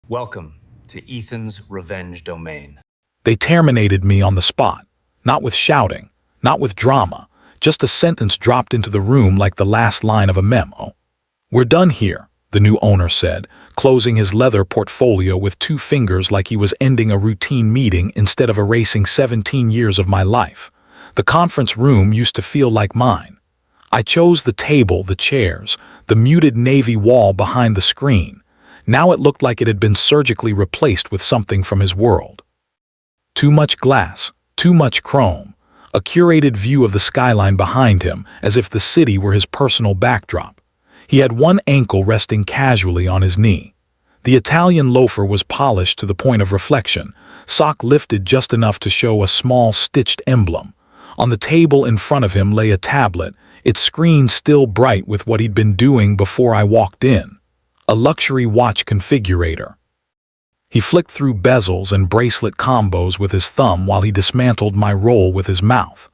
Welcome to Ethan's Revenge Domain. They terminated me on the spot, not with shouting, not with drama, just a sentence dropped into the room like the last line of a memo. "We're done here," the new owner said, closing his leather portfolio with 2 fingers like he was ending a routine meeting instead of erasing 17 years of my life. The conference room used to feel like mine. I chose the table, the chairs, the muted navy wall behind the screen. Now it looked like it had been surgically replaced with something from his world. Too much glass, too much chrome, a curated view of the skyline behind him as if the city were his personal backdrop. He had one ankle resting casually on his knee. The Italian loafer was polished to the point of reflection, sock lifted just enough to show a small stitched emblem. On the table in front of him lay a tablet, its screen still bright with what he'd been doing before I walked in. A luxury watch configurator. He flicked through bezels and bracelet combos with his thumb while he dismantled my roll with his mouth.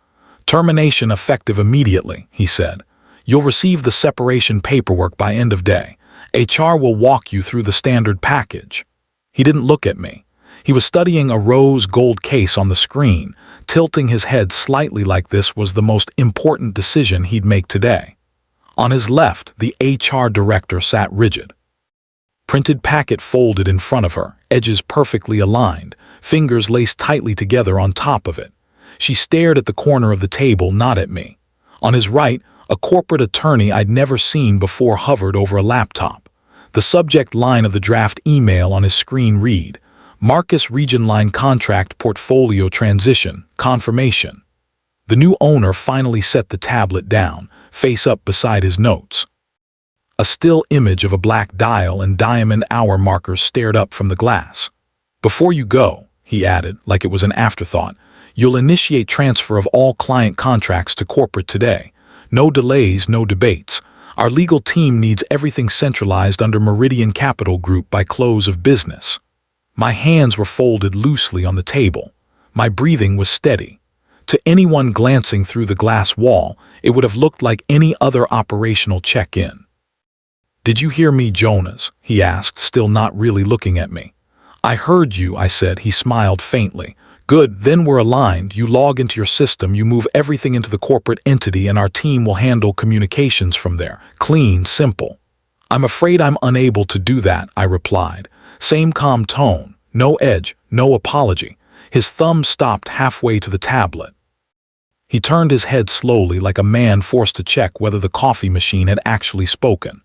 "Termination effective immediately," he said. "You'll receive the separation paperwork by end of day. HR will walk you through the standard package." He didn't look at me. He was studying a rose gold case on the screen, tilting his head slightly like this was the most important decision he'd make today. On his left, the HR director sat rigid. Printed packet folded in front of her, edges perfectly aligned, fingers laced tightly together on top of it. She stared at the corner of the table, not at me. On his right, a corporate attorney I'd never seen before hovered over a laptop. The subject line of the draft email on his screen read, "Marcus Region Line Contract Portfolio Transition, Confirmation." The new owner finally set the tablet down, face up beside his notes. A still image of a black dial and diamond hour markers stared up from the glass. "Before you go," he added, like it was an afterthought, "you'll initiate transfer of all client contracts to corporate today. No delays, no debates. Our legal team needs everything centralized under Meridian Capital Group by close of business." My hands were folded loosely on the table. My breathing was steady. To anyone glancing through the glass wall, it would have looked like any other operational check-in. "Did you hear me, Jonas?" he asked, still not really looking at me. "I heard you," I said. He smiled faintly. "Good, then we're aligned. You log into your system, you move everything into the corporate entity, and our team will handle communications from there. Clean, simple." "I'm afraid I'm unable to do that," I replied. Same calm tone, no edge, no apology. His thumb stopped halfway to the tablet. He turned his head slowly like a man forced to check whether the coffee machine had actually spoken.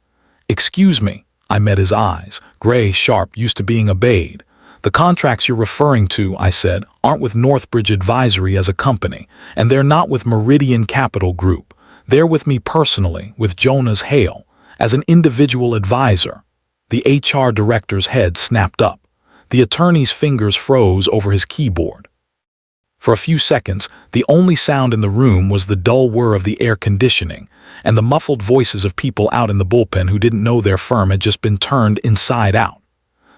"Excuse me," I met his eyes, gray, sharp, used to being obeyed. "The contracts you're referring to," I said, "aren't with Northbridge Advisory as a company, and they're not with Meridian Capital Group. They're with me personally, with Jonas Hale, as an individual advisor." The HR director's head snapped up. The attorney's fingers froze over his keyboard. For a few seconds, the only sound in the room was the dull whir of the air conditioning and the muffled voices of people out in the bullpen who didn't know their firm had just been turned inside out.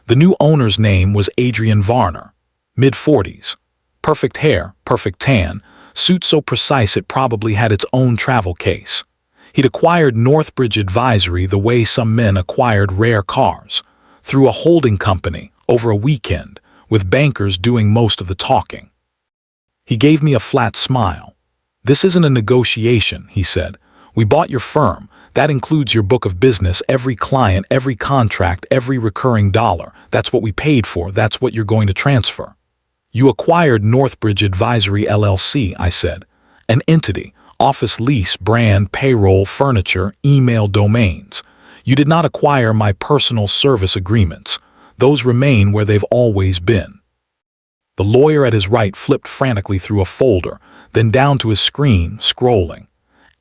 The new owner's name was Adrian Varner, mid-40s. Perfect hair, perfect tan, suit so precise it probably had its own travel case. He'd acquired Northbridge Advisory the way some men acquired rare cars, through a holding company, over a weekend, with bankers doing most of the talking. He gave me a flat smile. "This isn't a negotiation," he said. "We bought your firm. That includes your book of business, every client, every contract, every recurring dollar. That's what we paid for. That's what you're going to transfer." "You acquired Northbridge Advisory LLC," I said. "An entity, office lease, brand, payroll, furniture, email domains. You did not acquire my personal service agreements. Those remain where they've always been." The lawyer at his right flipped frantically through a folder, then down to his screen, scrolling.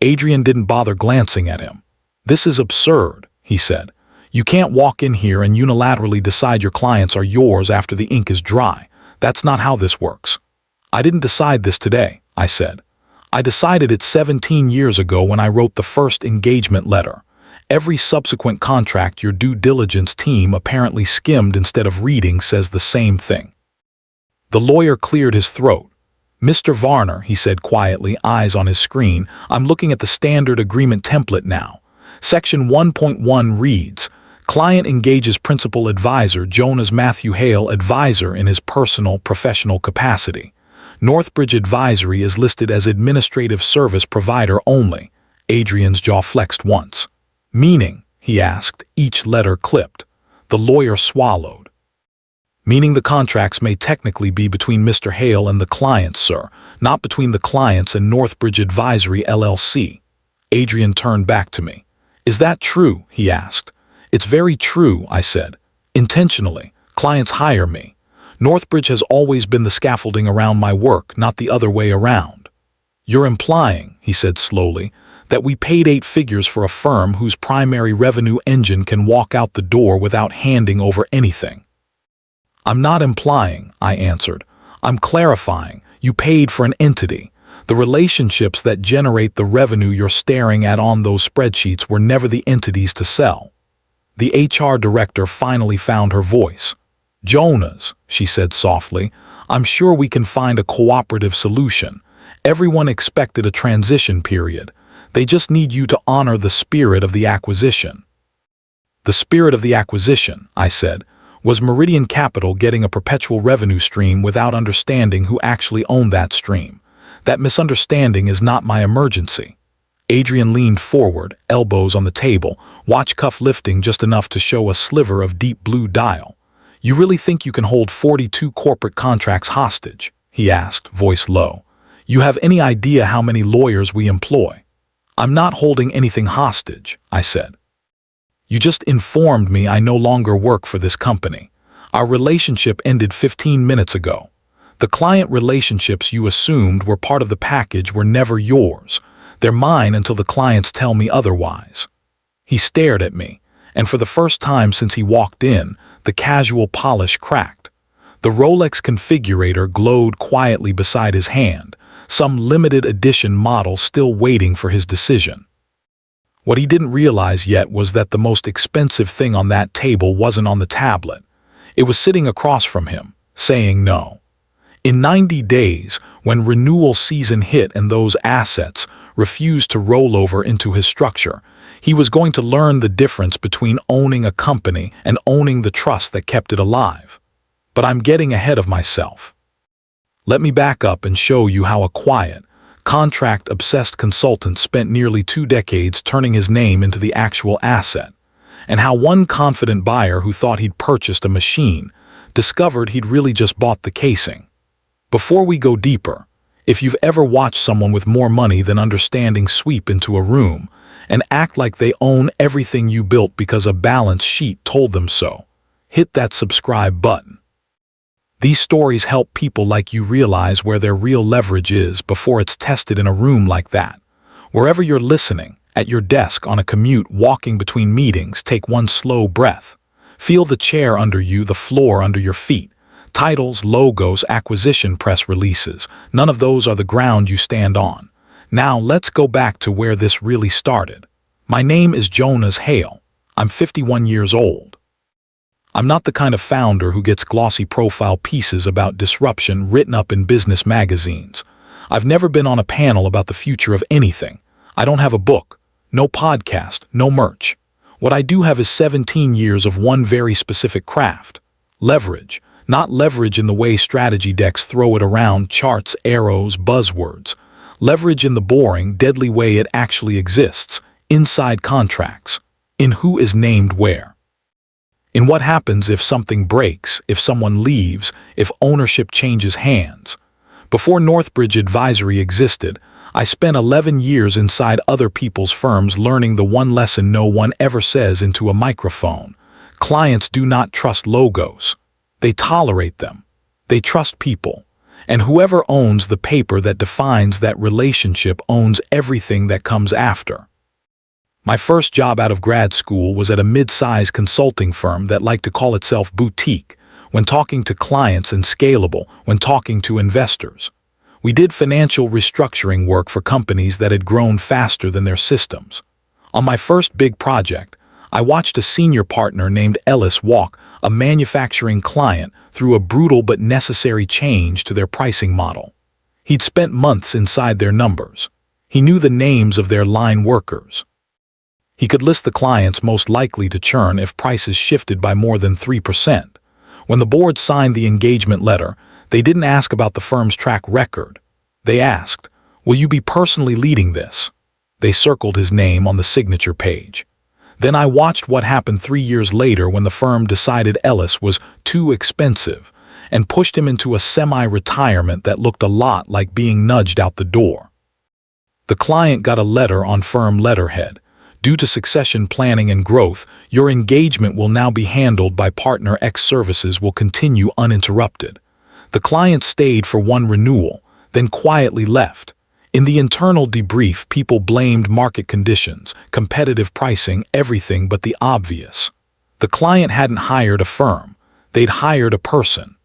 Adrian didn't bother glancing at him. "This is absurd," he said. "You can't walk in here and unilaterally decide your clients are yours after the ink is dry. That's not how this works." "I didn't decide this today," I said. "I decided it 17 years ago when I wrote the first engagement letter. Every subsequent contract your due diligence team apparently skimmed instead of reading says the same thing." The lawyer cleared his throat. "Mr. Varner," he said quietly, eyes on his screen, "I'm looking at the standard agreement template now. Section 1.1 reads, Client engages principal advisor Jonas Matthew Hale advisor in his personal professional capacity. Northbridge Advisory is listed as administrative service provider only. Adrian's jaw flexed once. Meaning, he asked, each letter clipped. The lawyer swallowed. Meaning the contracts may technically be between Mr. Hale and the clients, sir, not between the clients and Northbridge Advisory LLC. Adrian turned back to me. Is that true? He asked. It's very true, I said. Intentionally, clients hire me. Northbridge has always been the scaffolding around my work, not the other way around. You're implying, he said slowly, that we paid 8 figures for a firm whose primary revenue engine can walk out the door without handing over anything. I'm not implying, I answered. I'm clarifying. You paid for an entity. The relationships that generate the revenue you're staring at on those spreadsheets were never the entities to sell. The HR director finally found her voice. Jonas, she said softly, I'm sure we can find a cooperative solution. Everyone expected a transition period. They just need you to honor the spirit of the acquisition. The spirit of the acquisition, I said, was Meridian Capital getting a perpetual revenue stream without understanding who actually owned that stream. That misunderstanding is not my emergency. Adrian leaned forward, elbows on the table, watch cuff lifting just enough to show a sliver of deep blue dial. You really think you can hold 42 corporate contracts hostage? He asked, voice low. You have any idea how many lawyers we employ? I'm not holding anything hostage, I said. You just informed me I no longer work for this company. Our relationship ended 15 minutes ago. The client relationships you assumed were part of the package were never yours. They're mine until the clients tell me otherwise. He stared at me, and for the first time since he walked in, the casual polish cracked. The Rolex configurator glowed quietly beside his hand, some limited edition model still waiting for his decision. What he didn't realize yet was that the most expensive thing on that table wasn't on the tablet. It was sitting across from him, saying no. In 90 days, when renewal season hit and those assets refused to roll over into his structure, he was going to learn the difference between owning a company and owning the trust that kept it alive. But I'm getting ahead of myself. Let me back up and show you how a quiet, contract-obsessed consultant spent nearly 2 decades turning his name into the actual asset, and how one confident buyer who thought he'd purchased a machine discovered he'd really just bought the casing. Before we go deeper, if you've ever watched someone with more money than understanding sweep into a room and act like they own everything you built because a balance sheet told them so, hit that subscribe button. These stories help people like you realize where their real leverage is before it's tested in a room like that. Wherever you're listening, at your desk, on a commute, walking between meetings, take one slow breath. Feel the chair under you, the floor under your feet. Titles, logos, acquisition press releases, none of those are the ground you stand on. Now let's go back to where this really started. My name is Jonas Hale. I'm 51 years old. I'm not the kind of founder who gets glossy profile pieces about disruption written up in business magazines. I've never been on a panel about the future of anything. I don't have a book, no podcast, no merch. What I do have is 17 years of one very specific craft. Leverage. Not leverage in the way strategy decks throw it around, charts, arrows, buzzwords. Leverage in the boring, deadly way it actually exists, inside contracts, in who is named where. In what happens if something breaks, if someone leaves, if ownership changes hands. Before Northbridge Advisory existed, I spent 11 years inside other people's firms learning the one lesson no one ever says into a microphone. Clients do not trust logos. They tolerate them. They trust people. And whoever owns the paper that defines that relationship owns everything that comes after. My first job out of grad school was at a mid-size consulting firm that liked to call itself boutique when talking to clients and scalable when talking to investors. We did financial restructuring work for companies that had grown faster than their systems. On my first big project, I watched a senior partner named Ellis walk a manufacturing client through a brutal but necessary change to their pricing model. He'd spent months inside their numbers. He knew the names of their line workers. He could list the clients most likely to churn if prices shifted by more than 3%. When the board signed the engagement letter, they didn't ask about the firm's track record. They asked, "Will you be personally leading this?" They circled his name on the signature page. Then I watched what happened 3 years later when the firm decided Ellis was too expensive and pushed him into a semi-retirement that looked a lot like being nudged out the door. The client got a letter on firm letterhead. Due to succession planning and growth, your engagement will now be handled by partner X. Services will continue uninterrupted. The client stayed for one renewal, then quietly left. In the internal debrief, people blamed market conditions, competitive pricing, everything but the obvious. The client hadn't hired a firm. They'd hired a person.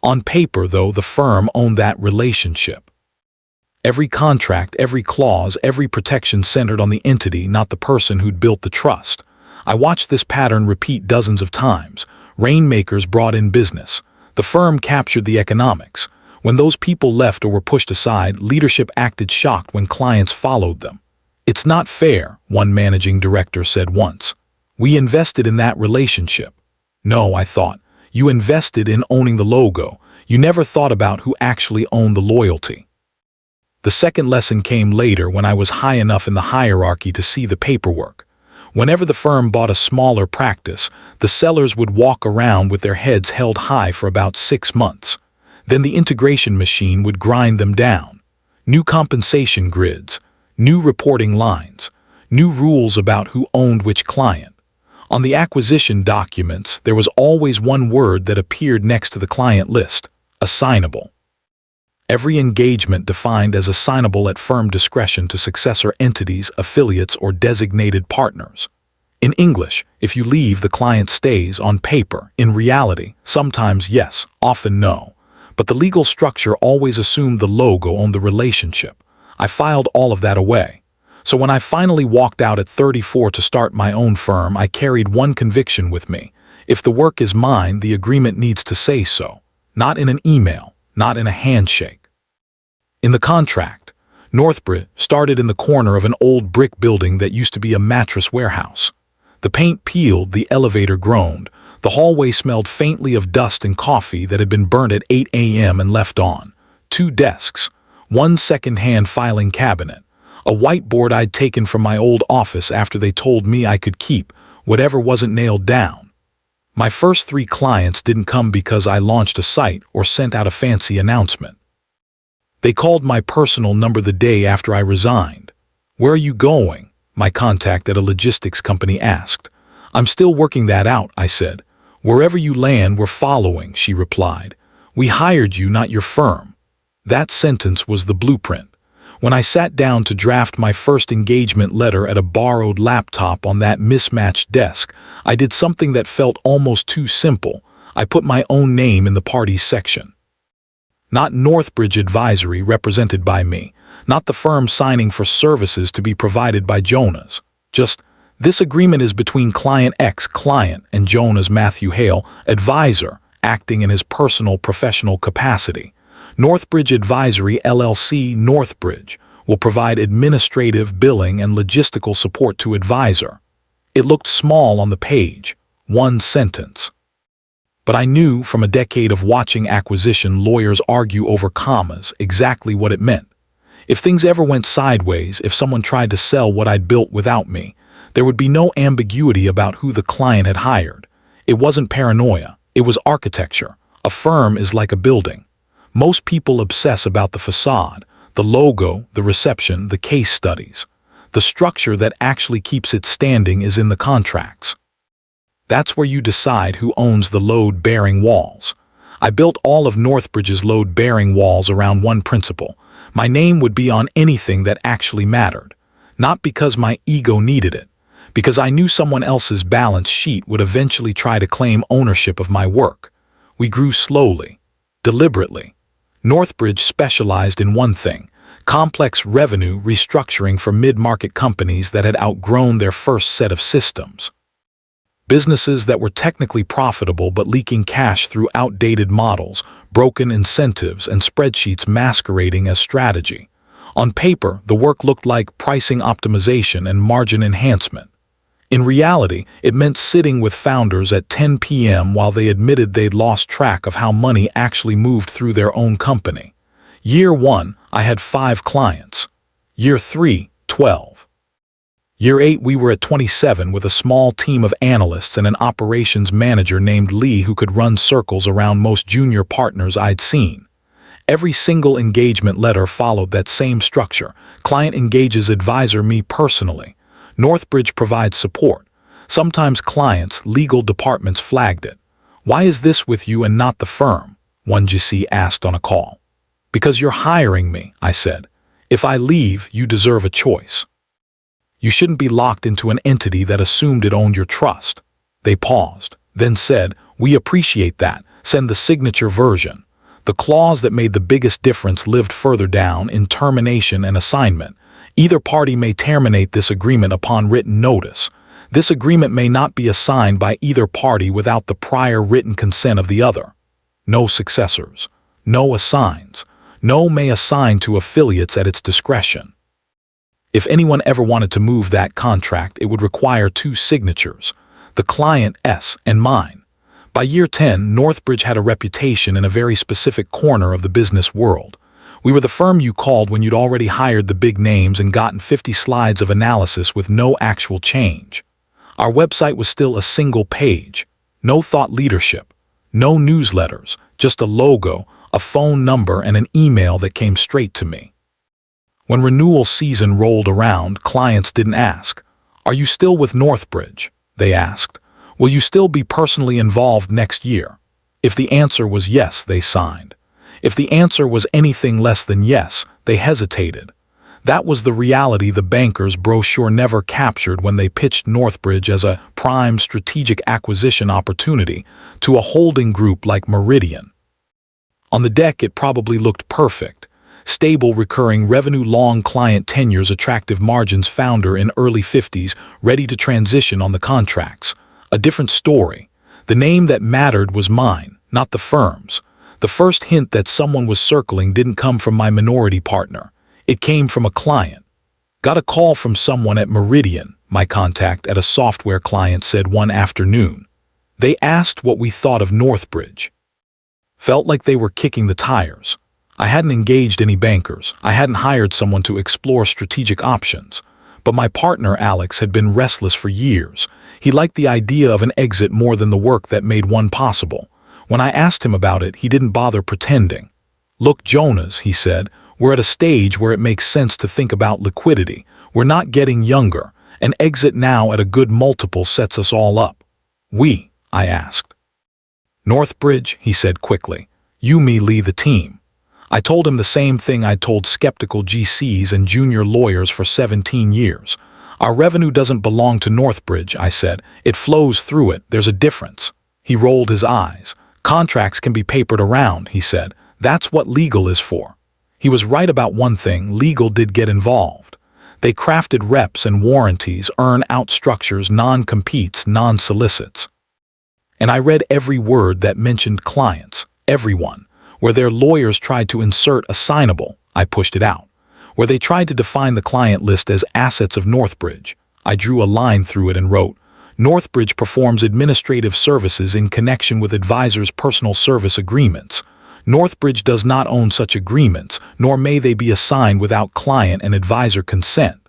On paper, though, the firm owned that relationship. Every contract, every clause, every protection centered on the entity, not the person who'd built the trust. I watched this pattern repeat dozens of times. Rainmakers brought in business. The firm captured the economics. When those people left or were pushed aside, leadership acted shocked when clients followed them. "It's not fair," one managing director said once. "We invested in that relationship." No, I thought. You invested in owning the logo. You never thought about who actually owned the loyalty. The second lesson came later when I was high enough in the hierarchy to see the paperwork. Whenever the firm bought a smaller practice, the sellers would walk around with their heads held high for about 6 months. Then the integration machine would grind them down. New compensation grids, new reporting lines, new rules about who owned which client. On the acquisition documents, there was always one word that appeared next to the client list: assignable. Every engagement defined as assignable at firm discretion to successor entities, affiliates, or designated partners. In English, if you leave, the client stays. On paper. In reality, sometimes yes, often no. But the legal structure always assumed the logo owned the relationship. I filed all of that away. So when I finally walked out at 34 to start my own firm, I carried one conviction with me. If the work is mine, the agreement needs to say so. Not in an email, not in a handshake. In the contract, Northbridge started in the corner of an old brick building that used to be a mattress warehouse. The paint peeled, the elevator groaned. The hallway smelled faintly of dust and coffee that had been burnt at 8 a.m. and left on. 2 desks, one second-hand filing cabinet, a whiteboard I'd taken from my old office after they told me I could keep whatever wasn't nailed down. My first 3 clients didn't come because I launched a site or sent out a fancy announcement. They called my personal number the day after I resigned. "Where are you going?" my contact at a logistics company asked. "I'm still working that out," I said. "Wherever you land, we're following," she replied. "We hired you, not your firm." That sentence was the blueprint. When I sat down to draft my first engagement letter at a borrowed laptop on that mismatched desk, I did something that felt almost too simple. I put my own name in the parties section. Not Northbridge Advisory, represented by me, not the firm signing for services to be provided by Jonas. Just, this agreement is between client X, client, and Jonas Matthew Hale, advisor, acting in his personal professional capacity. Northbridge Advisory LLC Northbridge will provide administrative, billing, and logistical support to advisor. It looked small on the page, one sentence. But I knew from a decade of watching acquisition lawyers argue over commas exactly what it meant. If things ever went sideways, if someone tried to sell what I'd built without me, there would be no ambiguity about who the client had hired. It wasn't paranoia, it was architecture. A firm is like a building. Most people obsess about the facade, the logo, the reception, the case studies. The structure that actually keeps it standing is in the contracts. That's where you decide who owns the load-bearing walls. I built all of Northbridge's load-bearing walls around one principle. My name would be on anything that actually mattered. Not because my ego needed it, because I knew someone else's balance sheet would eventually try to claim ownership of my work. We grew slowly, deliberately. Northbridge specialized in one thing: complex revenue restructuring for mid-market companies that had outgrown their first set of systems. Businesses that were technically profitable but leaking cash through outdated models, broken incentives, and spreadsheets masquerading as strategy. On paper, the work looked like pricing optimization and margin enhancement. In reality, it meant sitting with founders at 10 p.m. while they admitted they'd lost track of how money actually moved through their own company. Year 1, I had 5 clients. Year 3, 12. Year 8, we were at 27 with a small team of analysts and an operations manager named Lee who could run circles around most junior partners I'd seen. Every single engagement letter followed that same structure. Client engages advisor me personally. Northbridge provides support. Sometimes clients, legal departments flagged it. Why is this with you and not the firm? One GC asked on a call. Because you're hiring me, I said. If I leave, you deserve a choice. You shouldn't be locked into an entity that assumed it owned your trust. They paused, then said, we appreciate that. Send the signature version. The clause that made the biggest difference lived further down in termination and assignment. Either party may terminate this agreement upon written notice. This agreement may not be assigned by either party without the prior written consent of the other. No successors. No assigns. No may assign to affiliates at its discretion. If anyone ever wanted to move that contract, it would require 2 signatures, the client's and mine. By year 10, Northbridge had a reputation in a very specific corner of the business world. We were the firm you called when you'd already hired the big names and gotten 50 slides of analysis with no actual change. Our website was still a single page. No thought leadership. No newsletters. Just a logo, a phone number, and an email that came straight to me. When renewal season rolled around, clients didn't ask, "Are you still with Northbridge?" They asked, "Will you still be personally involved next year?" If the answer was yes, they signed. If the answer was anything less than yes, they hesitated. That was the reality the banker's brochure never captured when they pitched Northbridge as a prime strategic acquisition opportunity to a holding group like Meridian. On the deck, it probably looked perfect. Stable recurring revenue, long client tenures, attractive margins, founder in early 50s, ready to transition on the contracts. A different story. The name that mattered was mine, not the firm's. The first hint that someone was circling didn't come from my minority partner. It came from a client. Got a call from someone at Meridian, my contact at a software client said one afternoon. They asked what we thought of Northbridge. Felt like they were kicking the tires. I hadn't engaged any bankers. I hadn't hired someone to explore strategic options. But my partner, Alex, had been restless for years. He liked the idea of an exit more than the work that made one possible. When I asked him about it, he didn't bother pretending. Look, Jonas, he said, we're at a stage where it makes sense to think about liquidity. We're not getting younger. An exit now at a good multiple sets us all up. We, I asked. Northbridge, he said quickly. You, me, Lee, the team. I told him the same thing I told skeptical GCs and junior lawyers for 17 years. Our revenue doesn't belong to Northbridge, I said. It flows through it. There's a difference. He rolled his eyes. Contracts can be papered around, he said. That's what legal is for. He was right about one thing. Legal did get involved. They crafted reps and warranties, earn-out structures, non-competes, non-solicits. And I read every word that mentioned clients, everyone. Where their lawyers tried to insert assignable, I pushed it out. Where they tried to define the client list as assets of Northbridge, I drew a line through it and wrote, Northbridge performs administrative services in connection with advisors' personal service agreements. Northbridge does not own such agreements, nor may they be assigned without client and advisor consent.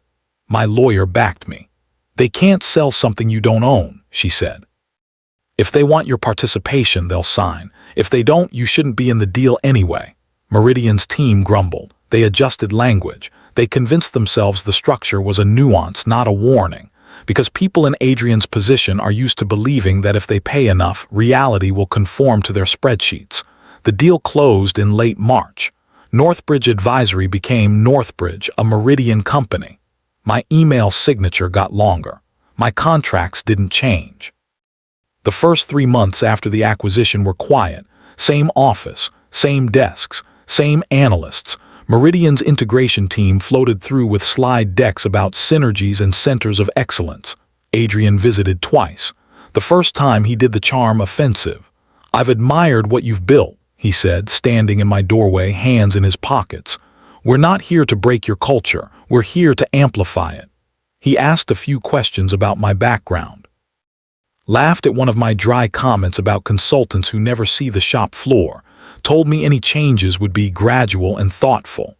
My lawyer backed me. They can't sell something you don't own, she said. If they want your participation, they'll sign. If they don't, you shouldn't be in the deal anyway. Meridian's team grumbled. They adjusted language. They convinced themselves the structure was a nuance, not a warning. Because people in Adrian's position are used to believing that if they pay enough, reality will conform to their spreadsheets. The deal closed in late March. Northbridge Advisory became Northbridge, a Meridian company. My email signature got longer. My contracts didn't change. The first 3 months after the acquisition were quiet. Same office, same desks, same analysts. Meridian's integration team floated through with slide decks about synergies and centers of excellence. Adrian visited twice. The first time he did the charm offensive. I've admired what you've built, he said, standing in my doorway, hands in his pockets. We're not here to break your culture. We're here to amplify it. He asked a few questions about my background, laughed at one of my dry comments about consultants who never see the shop floor, told me any changes would be gradual and thoughtful.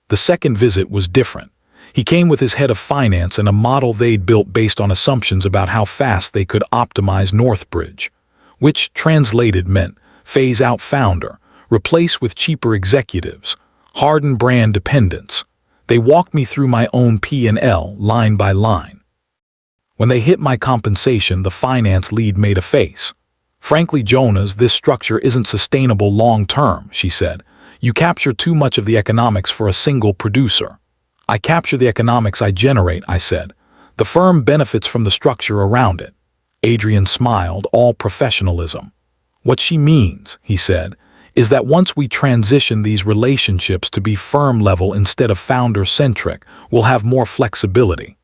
The second visit was different. He came with his head of finance and a model they'd built based on assumptions about how fast they could optimize Northbridge, which translated meant phase out founder, replace with cheaper executives, harden brand dependence. They walked me through my own P&L line by line. When they hit my compensation, the finance lead made a face. "Frankly, Jonas, this structure isn't sustainable long term," she said. "You capture too much of the economics for a single producer." "I capture the economics I generate," I said. "The firm benefits from the structure around it." Adrian smiled, all professionalism. "What she means," he said, "is that once we transition these relationships to be firm-level instead of founder-centric, we'll have more flexibility.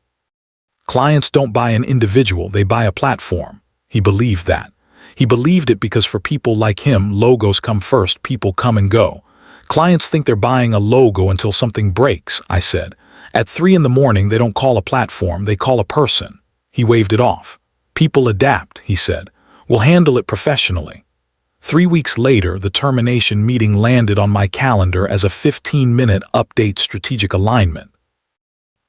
Clients don't buy an individual, they buy a platform." He believed that. He believed it because for people like him, logos come first, people come and go. "Clients think they're buying a logo until something breaks," I said. "At 3 in the morning, they don't call a platform, they call a person." He waved it off. "People adapt," he said. "We'll handle it professionally." 3 weeks later, the termination meeting landed on my calendar as a 15-minute update strategic alignment.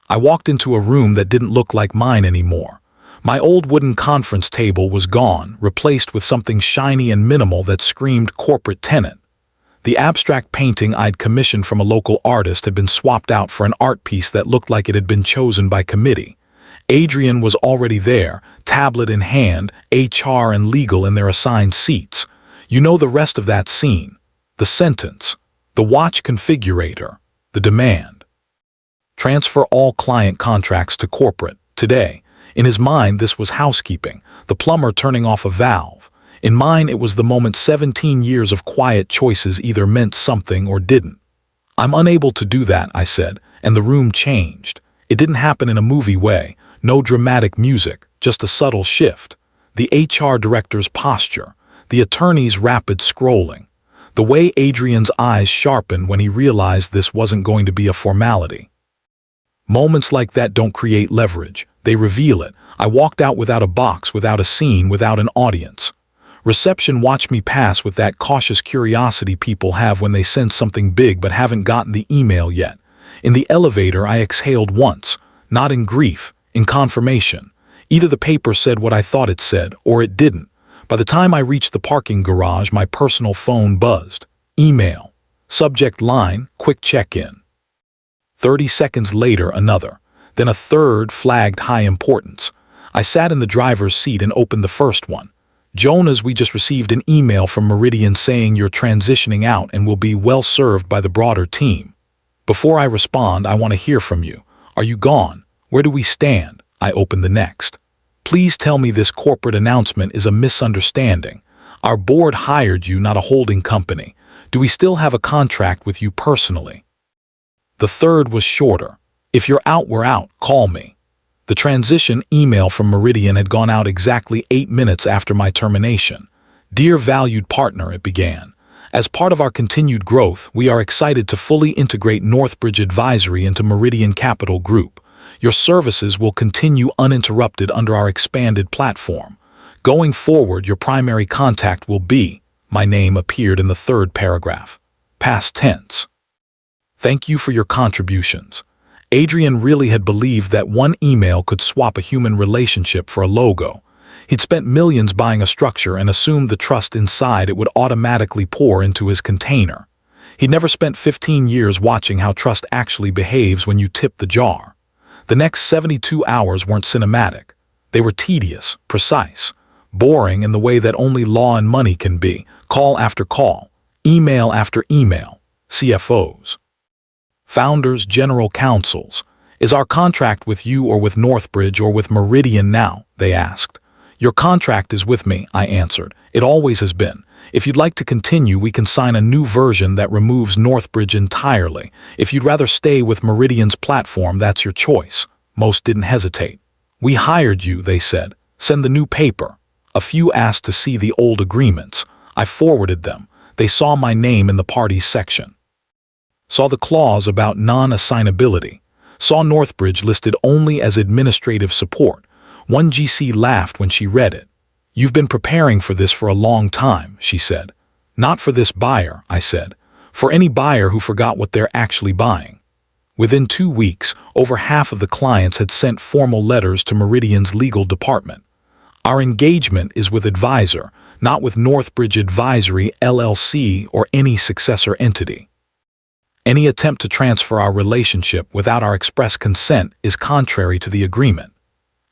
I walked into a room that didn't look like mine anymore. My old wooden conference table was gone, replaced with something shiny and minimal that screamed corporate tenant. The abstract painting I'd commissioned from a local artist had been swapped out for an art piece that looked like it had been chosen by committee. Adrian was already there, tablet in hand, HR and legal in their assigned seats. You know the rest of that scene. The sentence, the watch configurator, the demand. "Transfer all client contracts to corporate, today." In his mind, this was housekeeping, the plumber turning off a valve. In mine, it was the moment 17 years of quiet choices either meant something or didn't. "I'm unable to do that," I said, and the room changed. It didn't happen in a movie way, no dramatic music, just a subtle shift. The HR director's posture, the attorney's rapid scrolling, the way Adrian's eyes sharpened when he realized this wasn't going to be a formality. Moments like that don't create leverage, they reveal it. I walked out without a box, without a scene, without an audience. Reception watched me pass with that cautious curiosity people have when they sense something big but haven't gotten the email yet. In the elevator, I exhaled once, not in grief, in confirmation. Either the paper said what I thought it said, or it didn't. By the time I reached the parking garage, my personal phone buzzed. Email. Subject line, quick check-in. 30 seconds later, another. Then a third flagged high importance. I sat in the driver's seat and opened the first one. "Jonas, we just received an email from Meridian saying you're transitioning out and will be well served by the broader team. Before I respond, I want to hear from you. Are you gone? Where do we stand?" I opened the next. "Please tell me this corporate announcement is a misunderstanding. Our board hired you, not a holding company. Do we still have a contract with you personally?" The third was shorter. "If you're out, we're out. Call me." The transition email from Meridian had gone out exactly 8 minutes after my termination. "Dear valued partner," it began. "As part of our continued growth, we are excited to fully integrate Northbridge Advisory into Meridian Capital Group. Your services will continue uninterrupted under our expanded platform. Going forward, your primary contact will be," my name appeared in the third paragraph, past tense. "Thank you for your contributions." Adrian really had believed that one email could swap a human relationship for a logo. He'd spent millions buying a structure and assumed the trust inside it would automatically pour into his container. He'd never spent 15 years watching how trust actually behaves when you tip the jar. The next 72 hours weren't cinematic. They were tedious, precise, boring in the way that only law and money can be, call after call, email after email, CFOs. Founders, general counsels. "Is our contract with you or with Northbridge or with Meridian now?" they asked. "Your contract is with me," I answered. "It always has been. If you'd like to continue, we can sign a new version that removes Northbridge entirely. If you'd rather stay with Meridian's platform, that's your choice." Most didn't hesitate. "We hired you," they said. "Send the new paper." A few asked to see the old agreements. I forwarded them. They saw my name in the parties section. Saw the clause about non-assignability. saw Northbridge listed only as administrative support. One GC laughed when she read it. "You've been preparing for this for a long time," she said. "Not for this buyer," I said. "For any buyer who forgot what they're actually buying." Within 2 weeks, over half of the clients had sent formal letters to Meridian's legal department. "Our engagement is with Advisor, not with Northbridge Advisory LLC or any successor entity. Any attempt to transfer our relationship without our express consent is contrary to the agreement."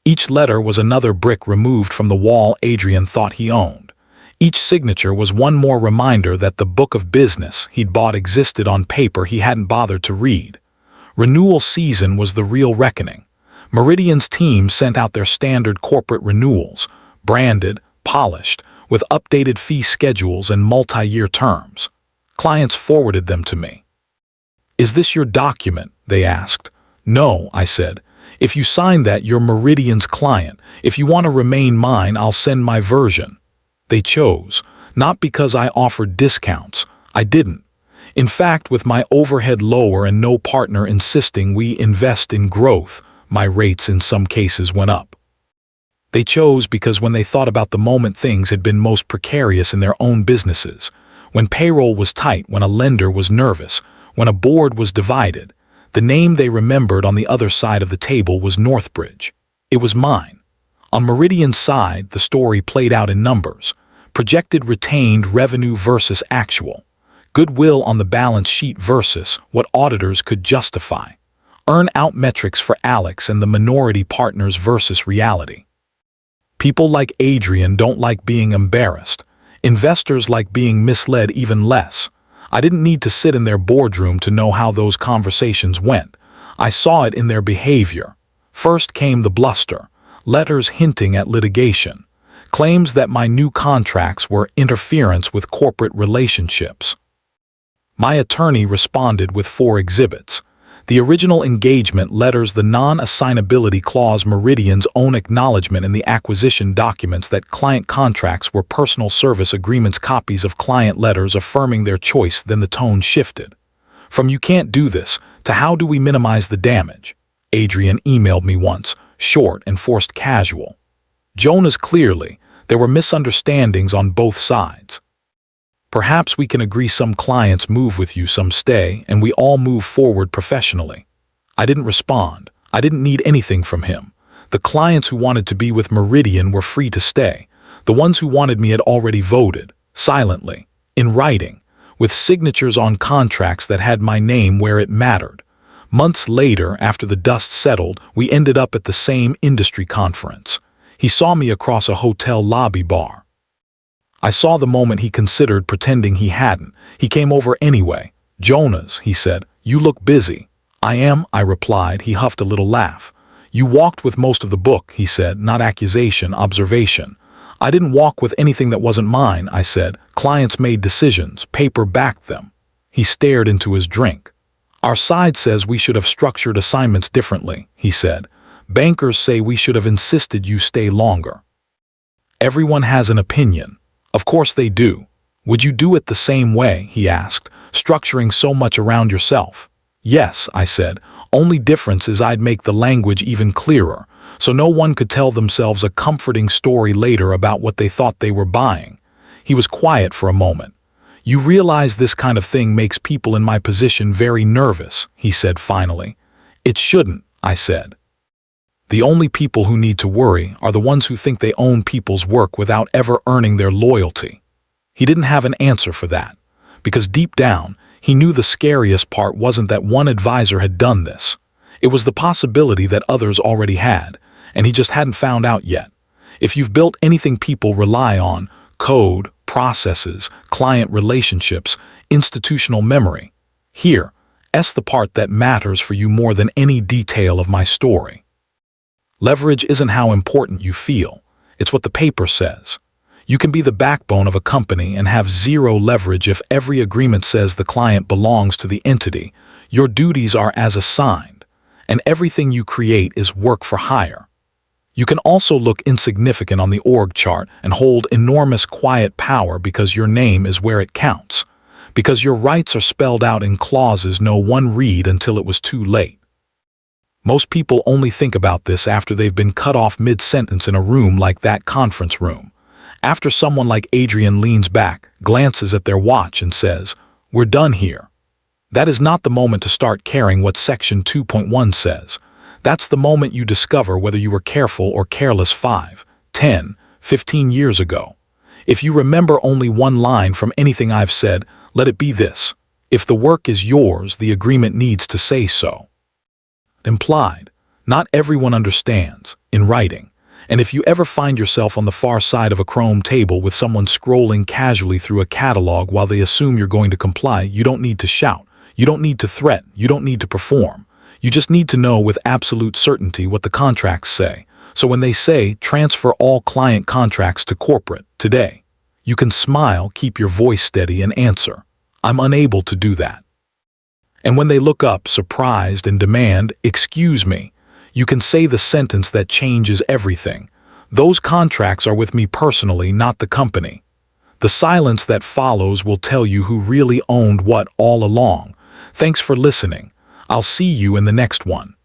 Each letter was another brick removed from the wall Adrian thought he owned. Each signature was one more reminder that the book of business he'd bought existed on paper he hadn't bothered to read. Renewal season was the real reckoning. Meridian's team sent out their standard corporate renewals, branded, polished, with updated fee schedules and multi-year terms. Clients forwarded them to me. "Is this your document?" they asked. "No," I said. "If you sign that, you're Meridian's client. If you want to remain mine, I'll send my version." They chose, not because I offered discounts. I didn't. In fact, with my overhead lower and no partner insisting we invest in growth, my rates in some cases went up. They chose because when they thought about the moment things had been most precarious in their own businesses, when payroll was tight, when a lender was nervous, when a board was divided, the name they remembered on the other side of the table was Northbridge. It was mine. On Meridian's side, the story played out in numbers. Projected retained revenue versus actual. Goodwill on the balance sheet versus what auditors could justify. Earn-out metrics for Alex and the minority partners versus reality. People like Adrian don't like being embarrassed. Investors like being misled even less. I didn't need to sit in their boardroom to know how those conversations went. I saw it in their behavior. First came the bluster, letters hinting at litigation, claims that my new contracts were interference with corporate relationships. My attorney responded with 4 exhibits. The original engagement letters, the non-assignability clause, Meridian's own acknowledgement in the acquisition documents that client contracts were personal service agreements, copies of client letters affirming their choice. Then the tone shifted. From "you can't do this" to "how do we minimize the damage?" Adrian emailed me once, short and forced casual. "Jonas, clearly, there were misunderstandings on both sides. Perhaps we can agree some clients move with you, some stay, and we all move forward professionally." I didn't respond. I didn't need anything from him. The clients who wanted to be with Meridian were free to stay. The ones who wanted me had already voted, silently, in writing, with signatures on contracts that had my name where it mattered. Months later, after the dust settled, we ended up at the same industry conference. He saw me across a hotel lobby bar. I saw the moment he considered pretending he hadn't. He came over anyway. "Jonas," he said, "you look busy." "I am," I replied. He huffed a little laugh. "You walked with most of the book," he said, "not accusation, observation." "I didn't walk with anything that wasn't mine," I said. "Clients made decisions, paper backed them." He stared into his drink. "Our side says we should have structured assignments differently," he said. "Bankers say we should have insisted you stay longer." Everyone has an opinion. Of course they do. "Would you do it the same way?" he asked, "structuring so much around yourself?" "Yes," I said. "Only difference is I'd make the language even clearer, so no one could tell themselves a comforting story later about what they thought they were buying." He was quiet for a moment. "You realize this kind of thing makes people in my position very nervous," he said finally. "It shouldn't," I said. "The only people who need to worry are the ones who think they own people's work without ever earning their loyalty." He didn't have an answer for that, because deep down, he knew the scariest part wasn't that one advisor had done this. It was the possibility that others already had, and he just hadn't found out yet. If you've built anything people rely on, code, processes, client relationships, institutional memory, here's the part that matters for you more than any detail of my story. Leverage isn't how important you feel. It's what the paper says. You can be the backbone of a company and have zero leverage if every agreement says the client belongs to the entity. Your duties are as assigned, and everything you create is work for hire. You can also look insignificant on the org chart and hold enormous quiet power because your name is where it counts, because your rights are spelled out in clauses no one read until it was too late. Most people only think about this after they've been cut off mid-sentence in a room like that conference room. After someone like Adrian leans back, glances at their watch and says, "We're done here." That is not the moment to start caring what Section 2.1 says. That's the moment you discover whether you were careful or careless 5, 10, 15 years ago. If you remember only one line from anything I've said, let it be this: if the work is yours, the agreement needs to say so. Implied. Not everyone understands, in writing. And if you ever find yourself on the far side of a Chrome table with someone scrolling casually through a catalog while they assume you're going to comply, you don't need to shout. You don't need to threaten. You don't need to perform. You just need to know with absolute certainty what the contracts say. So when they say, transfer all client contracts to corporate today, you can smile, keep your voice steady, and answer, "I'm unable to do that." And when they look up, surprised, and demand, "Excuse me," you can say the sentence that changes everything. "Those contracts are with me personally, not the company." The silence that follows will tell you who really owned what all along. Thanks for listening. I'll see you in the next one.